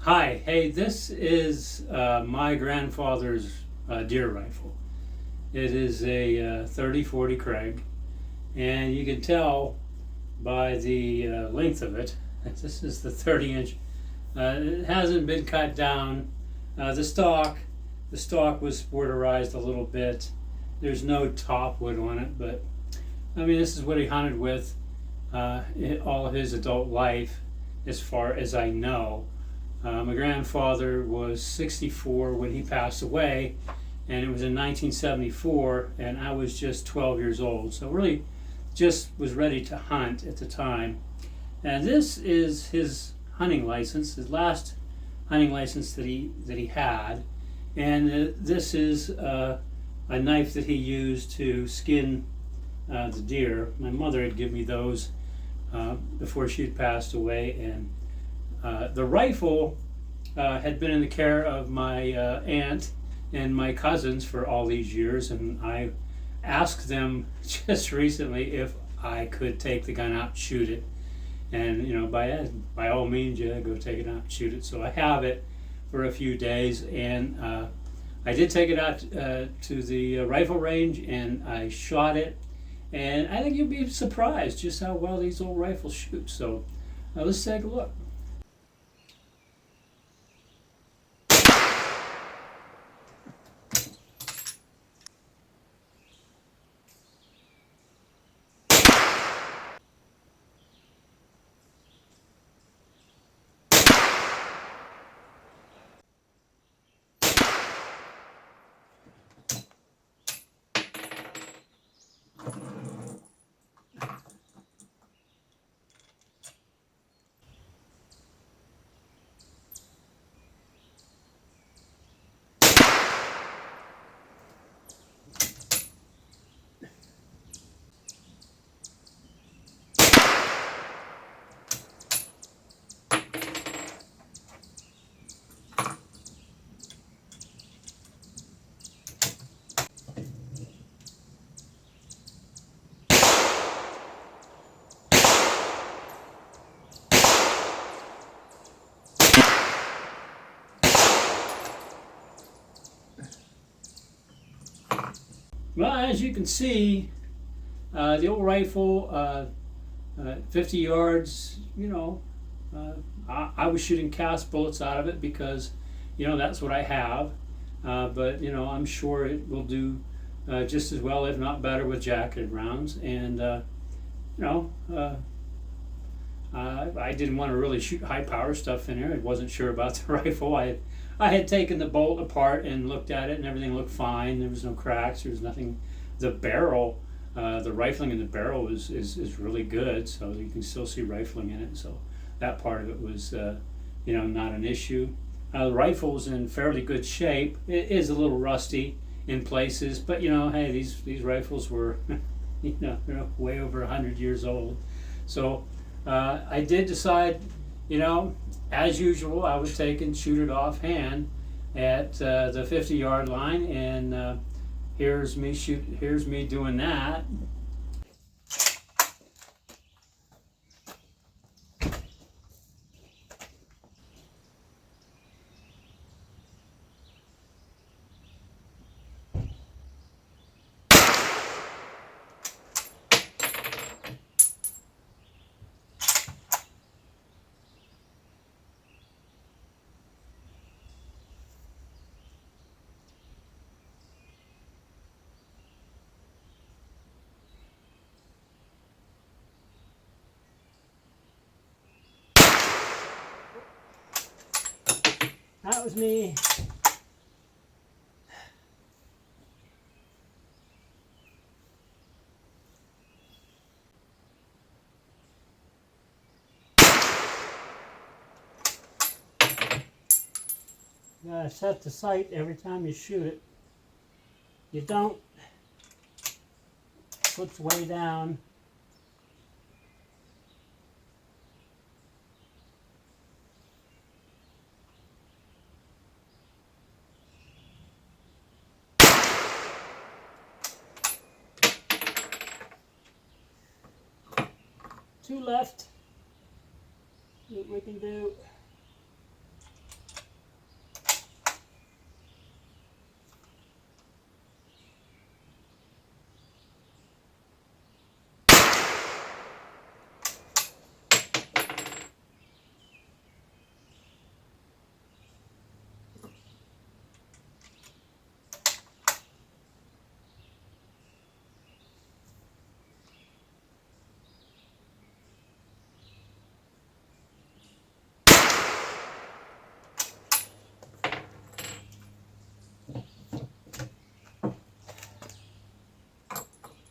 Hi, hey, this is my grandfather's deer rifle. It is a 30-40 Krag, and you can tell by the length of it that this is the 30-inch. It hasn't been cut down. The stock was sporterized a little bit. There's no top wood on it, but I mean, this is what he hunted with all of his adult life, as far as I know. My grandfather was 64 when he passed away, and it was in 1974, and I was just 12 years old. So really just was ready to hunt at the time. And this is his hunting license, his last hunting license that he had. And this is a knife that he used to skin the deer. My mother had given me those before she had passed away, and the rifle had been in the care of my aunt and my cousins for all these years, and I asked them just recently if I could take the gun out and shoot it. And by all means, yeah, go take it out and shoot it. So I have it for a few days, and I did take it out to the rifle range, and I shot it. And I think you'll be surprised just how well these old rifles shoot. So let's take a look. Well, as you can see, the old rifle, 50 yards, I was shooting cast bullets out of it because, that's what I have. But, I'm sure it will do just as well, if not better, with jacketed rounds. And, I didn't want to really shoot high power stuff in here. I wasn't sure about the rifle. I had taken the bolt apart and looked at it, and everything looked fine. There was no cracks. There was nothing. The barrel, the rifling in the barrel is really good, so you can still see rifling in it. So that part of it was, not an issue. The rifle's in fairly good shape. It is a little rusty in places, but hey, these rifles were, they're way over 100 years old. So I did decide, as usual, I would take and shoot it offhand at the 50-yard line, and here's me doing that. That was me. You gotta set the sight every time you shoot it. You don't put way down. Two left. See what we can do.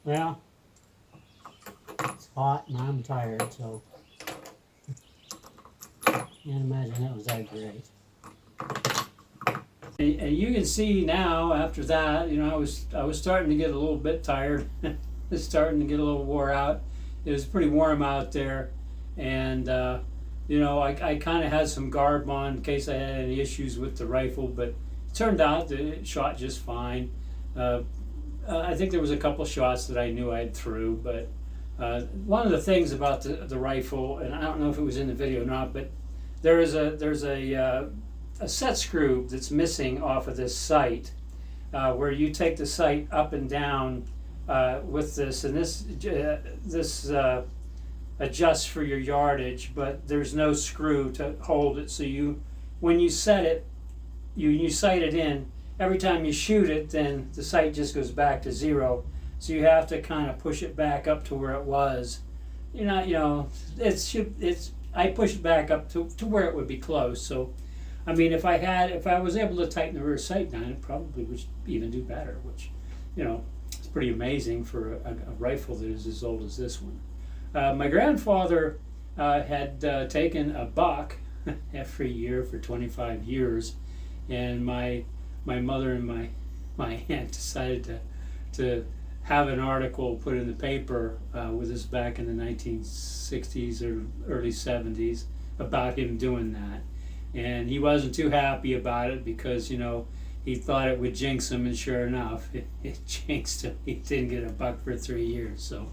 Well, it's hot and I'm tired, so can't imagine that was that great. And you can see now after that, you know, I was starting to get a little bit tired. It's starting to get a little wore out. It was pretty warm out there, and you know, I kind of had some garb on in case I had any issues with the rifle, but it turned out that it shot just fine. I think there was a couple shots that I knew I'd threw, but one of the things about the rifle, and I don't know if it was in the video or not, but there's a set screw that's missing off of this sight, where you take the sight up and down with this, and this adjusts for your yardage, but there's no screw to hold it. So when you set it, you sight it in. Every time you shoot it, then the sight just goes back to zero. So you have to kind of push it back up to where it was. You know, I push it back up to where it would be close. So, I mean, if I was able to tighten the rear sight down, it probably would even do better, which, you know, it's pretty amazing for a rifle that is as old as this one. My grandfather had taken a buck every year for 25 years, and my mother and my aunt decided to have an article put in the paper with us back in the 1960s or early 70s about him doing that. And he wasn't too happy about it because, you know, he thought it would jinx him, and sure enough, it jinxed him. He didn't get a buck for 3 years. So,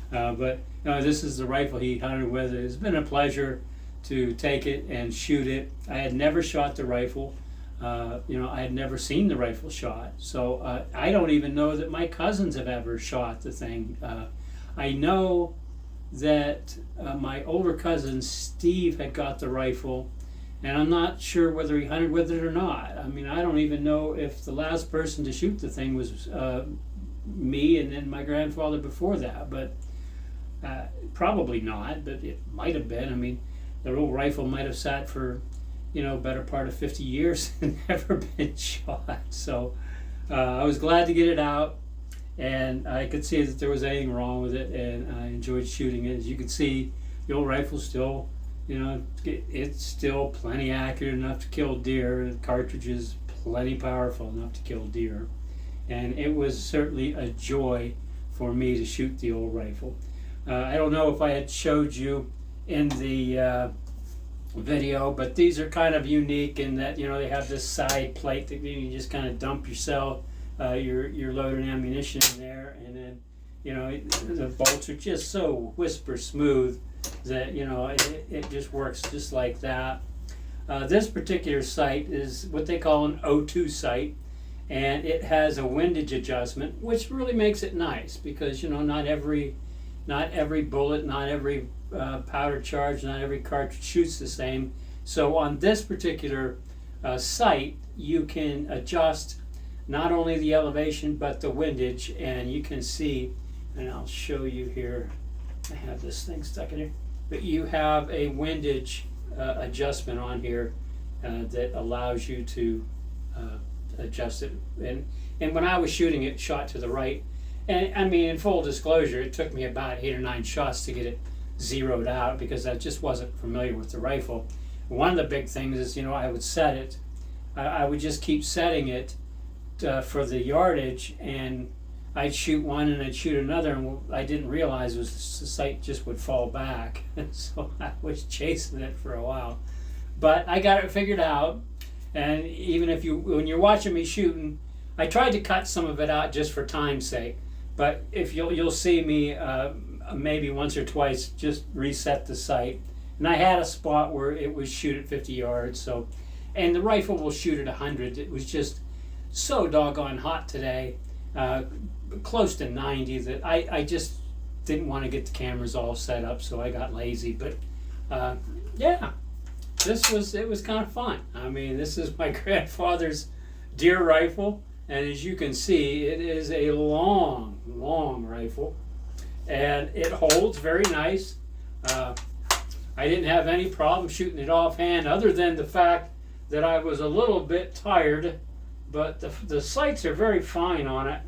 but you know, this is the rifle he hunted with. It's been a pleasure to take it and shoot it. I had never shot the rifle. You know, I had never seen the rifle shot. So I don't even know that my cousins have ever shot the thing. I know that my older cousin Steve had got the rifle, and I'm not sure whether he hunted with it or not. I mean, I don't even know if the last person to shoot the thing was me and then my grandfather before that, but probably not, but it might have been. I mean, the old rifle might have sat for, you know, better part of 50 years and never been shot. So I was glad to get it out, and I could see that there was anything wrong with it, and I enjoyed shooting it. As you can see, the old rifle's still, you know, it's still plenty accurate enough to kill deer. The cartridge is plenty powerful enough to kill deer, and it was certainly a joy for me to shoot the old rifle. I don't know if I had showed you in the video, but these are kind of unique in that, you know, they have this side plate that you can just kind of dump your load and ammunition in there, and then, you know, the bolts are just so whisper smooth that, you know, it just works just like that. This particular sight is what they call an O2 sight, and it has a windage adjustment, which really makes it nice because, you know, not every bullet, not every powder charge, not every cartridge shoots the same. So on this particular sight, you can adjust not only the elevation but the windage, and you can see, and I'll show you here, I have this thing stuck in here, but you have a windage adjustment on here that allows you to adjust it. And when I was shooting it, shot to the right, and I mean, in full disclosure, it took me about 8 or 9 shots to get it zeroed out because I just wasn't familiar with the rifle. One of the big things is, you know, I would set it, I would just keep setting it for the yardage, and I'd shoot one and I'd shoot another, and what I didn't realize was the sight just would fall back. So I was chasing it for a while, but I got it figured out. And even when you're watching me shooting, I tried to cut some of it out just for time's sake. But if you'll see me maybe once or twice just reset the sight, and I had a spot where it would shoot at 50 yards. So, and the rifle will shoot at 100. It was just so doggone hot today, close to 90, that I just didn't want to get the cameras all set up, so I got lazy. But yeah, it was kind of fun. I mean, this is my grandfather's deer rifle, and as you can see, it is a long rifle, and it holds very nice. I didn't have any problem shooting it offhand, other than the fact that I was a little bit tired, but the sights are very fine on it.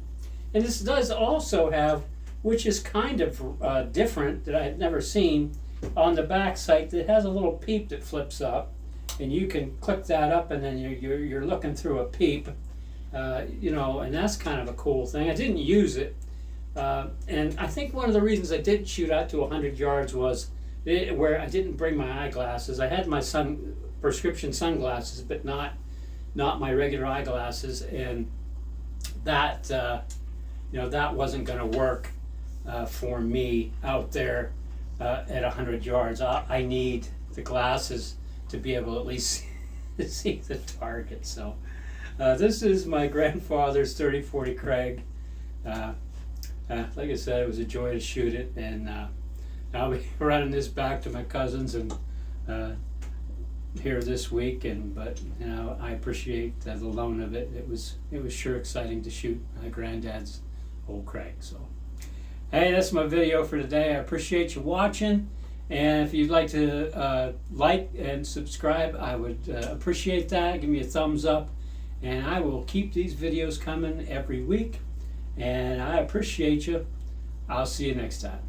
And this does also have which is kind of different that I had never seen. On the back sight, it has a little peep that flips up, and you can click that up, and then you're looking through a peep, you know, and that's kind of a cool thing. I didn't use it, and I think one of the reasons I didn't shoot out to 100 yards was where I didn't bring my eyeglasses. I had my prescription sunglasses, but not my regular eyeglasses, and that you know, that wasn't going to work for me out there at 100 yards. I need the glasses to be able to at least see the target. So this is my grandfather's 30-40 Krag. Like I said, it was a joy to shoot it, and I'll be running this back to my cousins and here this week. But you know, I appreciate the loan of it. It was sure exciting to shoot my granddad's old Krag. So hey, that's my video for today. I appreciate you watching, and if you'd like to like and subscribe, I would appreciate that. Give me a thumbs up, and I will keep these videos coming every week, and I appreciate you. I'll see you next time.